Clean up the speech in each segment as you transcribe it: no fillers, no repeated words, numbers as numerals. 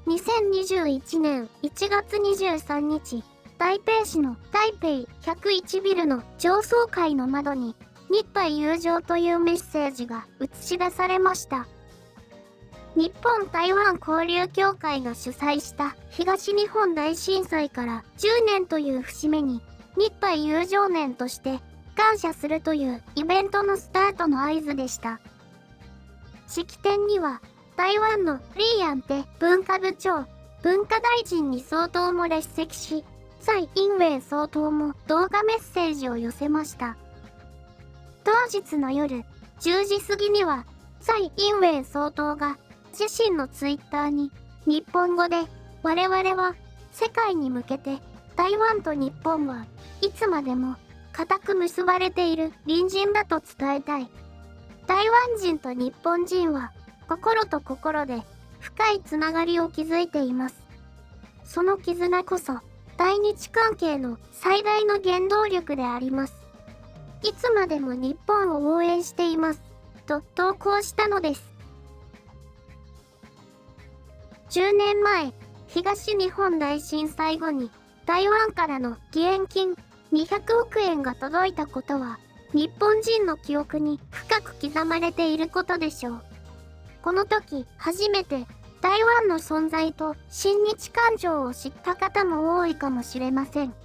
2021年1月23日、台北市の台北101ビルの上層階の窓に、日台友情というメッセージが映し出されました。日本台湾交流協会が主催した東日本大震災から10年という節目に、日台友情年として感謝するというイベントのスタートの合図でした。式典には、台湾のリーアンテ文化部長、文化大臣に総統も列席し、蔡英文総統も動画メッセージを寄せました。当日の夜、10時過ぎには、蔡英文総統が自身のツイッターに、日本語で、我々は世界に向けて、台湾と日本はいつまでも固く結ばれている隣人だと伝えたい。台湾人と日本人は、心と心で深いつながりを築いています。その絆こそ、対日関係の最大の原動力であります。いつまでも日本を応援しています。と投稿したのです。10年前、東日本大震災後に台湾からの義援金200億円が届いたことは、日本人の記憶に深く刻まれていることでしょう。この時、初めて台湾の存在と親日感情を知った方も多いかもしれません。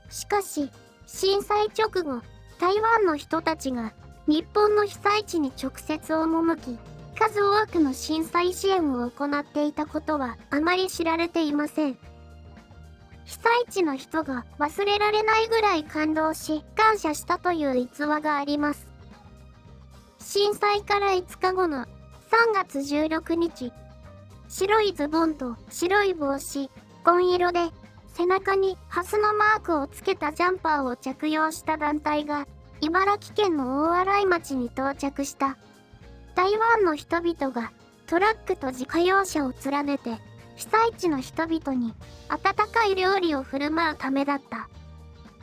しかし、震災直後、台湾の人たちが日本の被災地に直接赴き、数多くの震災支援を行っていたことはあまり知られていません。被災地の人が忘れられないぐらい感動し、感謝したという逸話があります。震災から5日後の3月16日、白いズボンと白い帽子、紺色で背中にハスのマークをつけたジャンパーを着用した団体が茨城県の大洗町に到着した。台湾の人々がトラックと自家用車を連ねて被災地の人々に温かい料理を振る舞うためだった。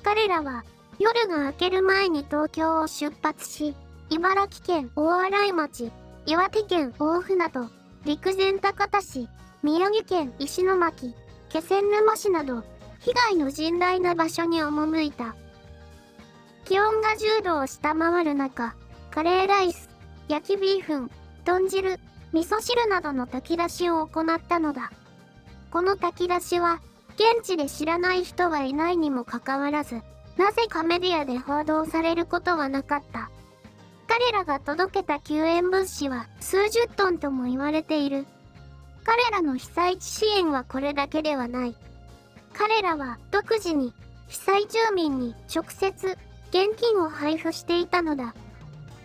彼らは夜が明ける前に東京を出発し、茨城県大洗町、岩手県大船渡、陸前高田市、宮城県石巻、気仙沼市など被害の甚大な場所に赴いた。気温が10度を下回る中、カレーライス、焼きビーフン、豚汁、味噌汁などの炊き出しを行ったのだ。この炊き出しは、現地で知らない人はいないにもかかわらず、なぜかメディアで報道されることはなかった。彼らが届けた救援物資は数十トンとも言われている。彼らの被災地支援はこれだけではない。彼らは独自に被災住民に直接現金を配布していたのだ。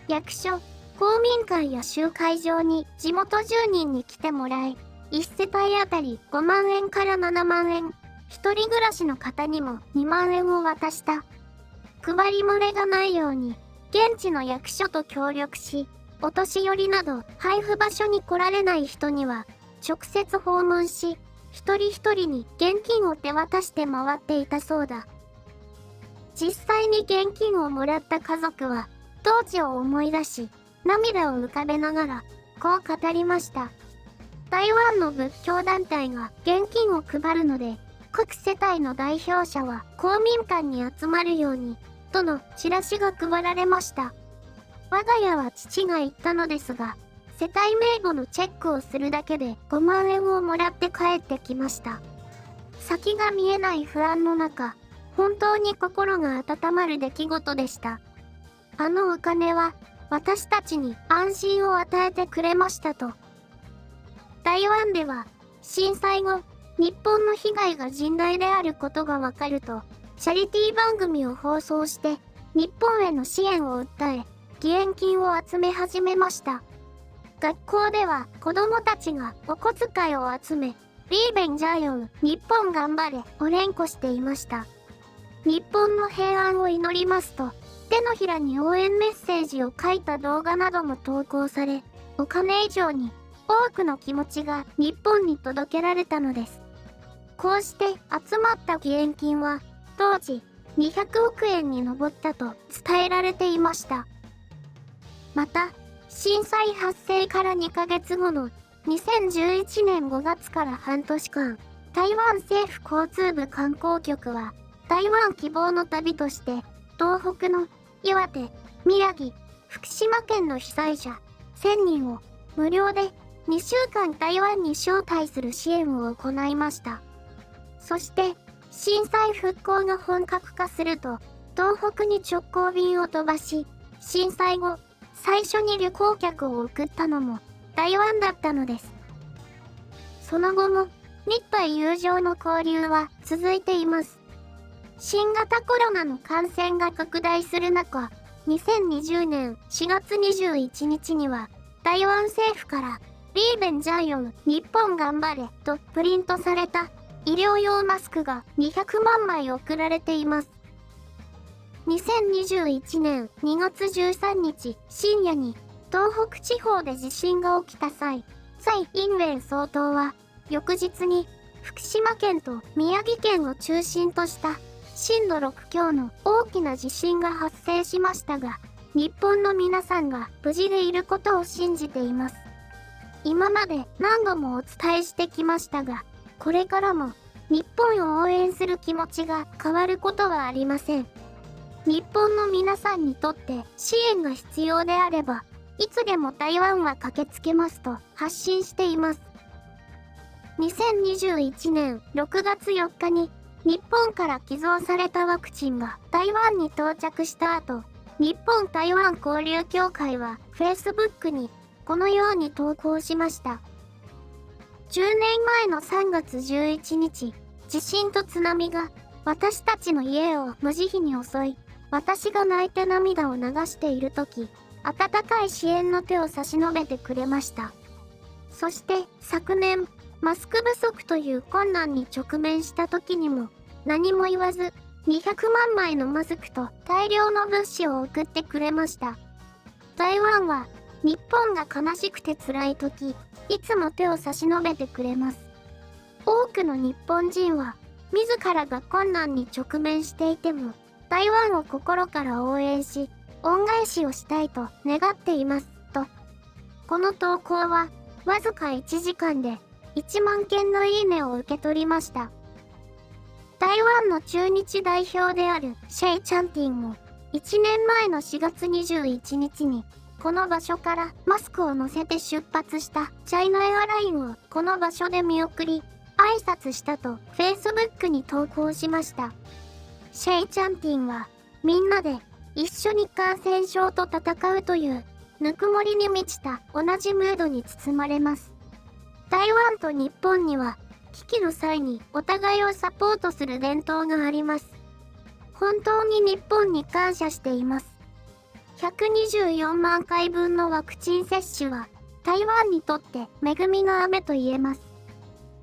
役所、公民館や集会場に地元住人に来てもらい、1世帯あたり5万円から7万円、一人暮らしの方にも2万円を渡した。配り漏れがないように、現地の役所と協力し、お年寄りなど配布場所に来られない人には、直接訪問し、一人一人に現金を手渡して回っていたそうだ。実際に現金をもらった家族は、当時を思い出し、涙を浮かべながら、こう語りました。台湾の仏教団体が現金を配るので、各世帯の代表者は公民館に集まるように、とのチラシが配られました。我が家は父が言ったのですが、世帯名簿のチェックをするだけで5万円をもらって帰ってきました。先が見えない不安の中、本当に心が温まる出来事でした。あのお金は私たちに安心を与えてくれましたと。台湾では震災後、日本の被害が甚大であることがわかると、チャリティー番組を放送して日本への支援を訴え、義援金を集め始めました。学校では子供たちがお小遣いを集め、リーベンジャーヨン、日本頑張れを連呼していました。日本の平安を祈りますと、手のひらに応援メッセージを書いた動画なども投稿され、お金以上に多くの気持ちが日本に届けられたのです。こうして集まった義援金は、当時200億円に上ったと伝えられていました。また、震災発生から2ヶ月後の2011年5月から半年間、台湾政府交通部観光局は、台湾希望の旅として、東北の岩手、宮城、福島県の被災者1000人を無料で2週間台湾に招待する支援を行いました。そして、震災復興が本格化すると、東北に直行便を飛ばし、震災後、最初に旅行客を送ったのも台湾だったのです。その後も、日台友情の交流は続いています。新型コロナの感染が拡大する中、2020年4月21日には、台湾政府から、リーベンジャイオン日本頑張れとプリントされた医療用マスクが200万枚送られています。2021年2月13日深夜に東北地方で地震が起きた際、蔡英文総統は翌日に福島県と宮城県を中心とした震度6強の大きな地震が発生しましたが、日本の皆さんが無事でいることを信じています。今まで何度もお伝えしてきましたが、これからも日本を応援する気持ちが変わることはありません。日本の皆さんにとって支援が必要であれば、いつでも台湾は駆けつけますと発信しています。2021年6月4日に日本から寄贈されたワクチンが台湾に到着した後、日本台湾交流協会は Facebook にこのように投稿しました。10年前の3月11日、地震と津波が私たちの家を無慈悲に襲い、私が泣いて涙を流している時、温かい支援の手を差し伸べてくれました。そして昨年、マスク不足という困難に直面した時にも、何も言わず、200万枚のマスクと大量の物資を送ってくれました。台湾は、日本が悲しくて辛い時、いつも手を差し伸べてくれます。多くの日本人は、自らが困難に直面していても、台湾を心から応援し、恩返しをしたいと願っています、と。この投稿は、わずか1時間で、1万件のいいねを受け取りました。台湾の駐日代表であるシェイ・チャンティンも、1年前の4月21日に、この場所からマスクを乗せて出発したチャイナエアラインをこの場所で見送り、挨拶したと Facebook に投稿しました。シェイ・チャンティンは、みんなで一緒に感染症と戦うという、ぬくもりに満ちた同じムードに包まれます。台湾と日本には、危機の際にお互いをサポートする伝統があります。本当に日本に感謝しています。124万回分のワクチン接種は、台湾にとって恵みの雨と言えます。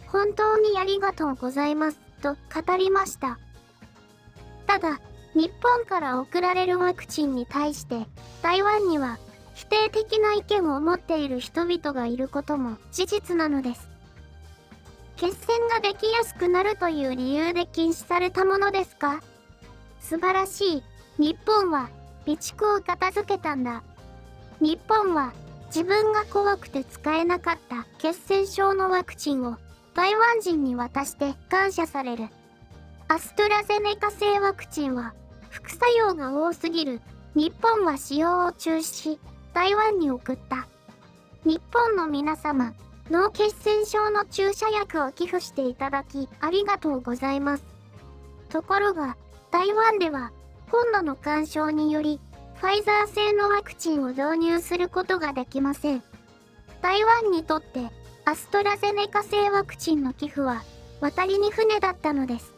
本当にありがとうございます、と語りました。ただ、日本から送られるワクチンに対して、台湾には否定的な意見を持っている人々がいることも事実なのです。血栓ができやすくなるという理由で禁止されたものですか？素晴らしい。日本は備蓄を片付けたんだ。日本は自分が怖くて使えなかった血栓症のワクチンを台湾人に渡して感謝される。アストラゼネカ製ワクチンは副作用が多すぎる。日本は使用を中止し、台湾に送った。日本の皆様、脳血栓症の注射薬を寄付していただきありがとうございます。ところが、台湾では本土の干渉により、ファイザー製のワクチンを導入することができません。台湾にとってアストラゼネカ製ワクチンの寄付は渡りに船だったのです。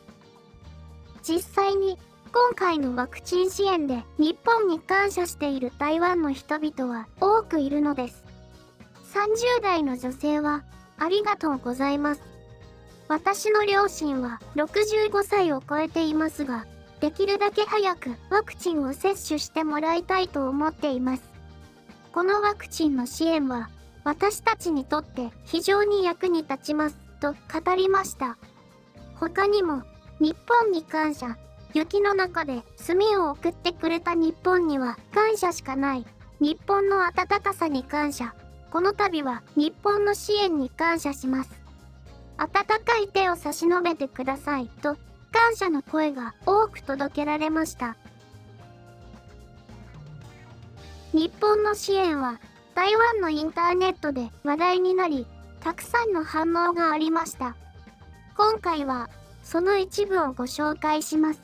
実際に今回のワクチン支援で日本に感謝している台湾の人々は多くいるのです。30代の女性はありがとうございます。私の両親は65歳を超えていますが、できるだけ早くワクチンを接種してもらいたいと思っています。このワクチンの支援は私たちにとって非常に役に立ちますと語りました。他にも日本に感謝、雪の中で炭を送ってくれた日本には感謝しかない。日本の温かさに感謝。この度は日本の支援に感謝します。温かい手を差し伸べてくださいと感謝の声が多く届けられました。日本の支援は台湾のインターネットで話題になり、たくさんの反応がありました。今回はその一部をご紹介します。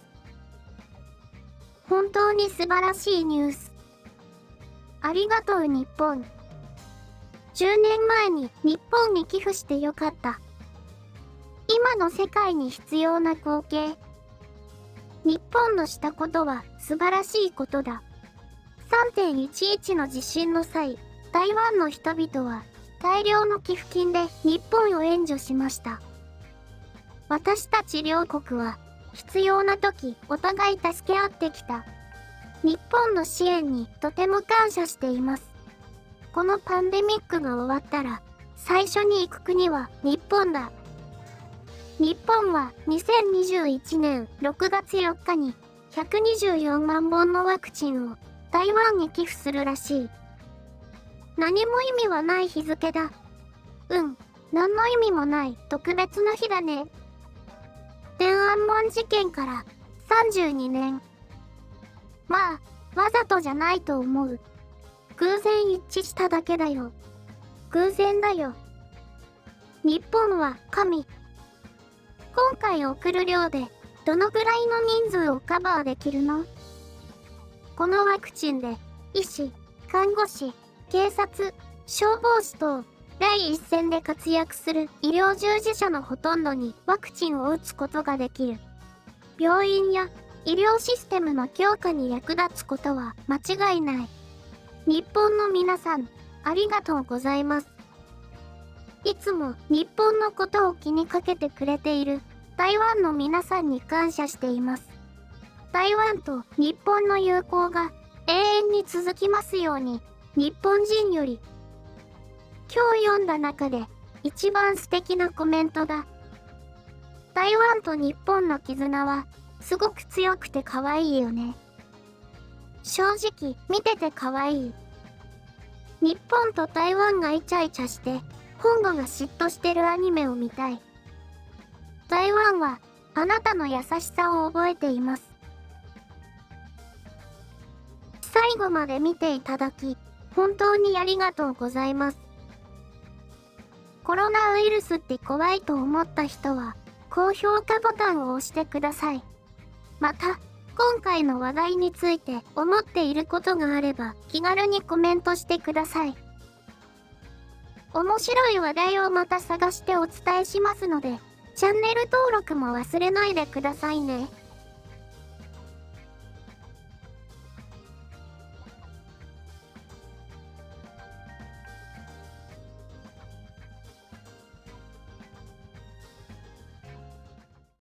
本当に素晴らしいニュース。ありがとう日本。10年前に日本に寄付してよかった。今の世界に必要な光景。日本のしたことは素晴らしいことだ。3.11 の地震の際、台湾の人々は大量の寄付金で日本を援助しました。私たち両国は必要な時お互い助け合ってきた。日本の支援にとても感謝しています。このパンデミックが終わったら最初に行く国は日本だ。日本は2021年6月4日に124万本のワクチンを台湾に寄付するらしい。何も意味はない日付だ。何の意味もない特別な日だね。天安門事件から32年。まあ、わざとじゃないと思う。偶然一致しただけだよ。偶然だよ。日本は神。今回送る量でどのぐらいの人数をカバーできるの？このワクチンで医師、看護師、警察、消防士等第一線で活躍する医療従事者のほとんどにワクチンを打つことができる。病院や医療システムの強化に役立つことは間違いない。日本の皆さん、ありがとうございます。いつも日本のことを気にかけてくれている台湾の皆さんに感謝しています。台湾と日本の友好が永遠に続きますように。日本人より。今日読んだ中で一番素敵なコメントだ。台湾と日本の絆はすごく強くて可愛いよね。正直見てて可愛い。日本と台湾がイチャイチャして本土が嫉妬してるアニメを見たい。台湾はあなたの優しさを覚えています。最後まで見ていただき本当にありがとうございます。コロナウイルスって怖いと思った人は高評価ボタンを押してください。また、今回の話題について思っていることがあれば気軽にコメントしてください。面白い話題をまた探してお伝えしますので、チャンネル登録も忘れないでくださいね。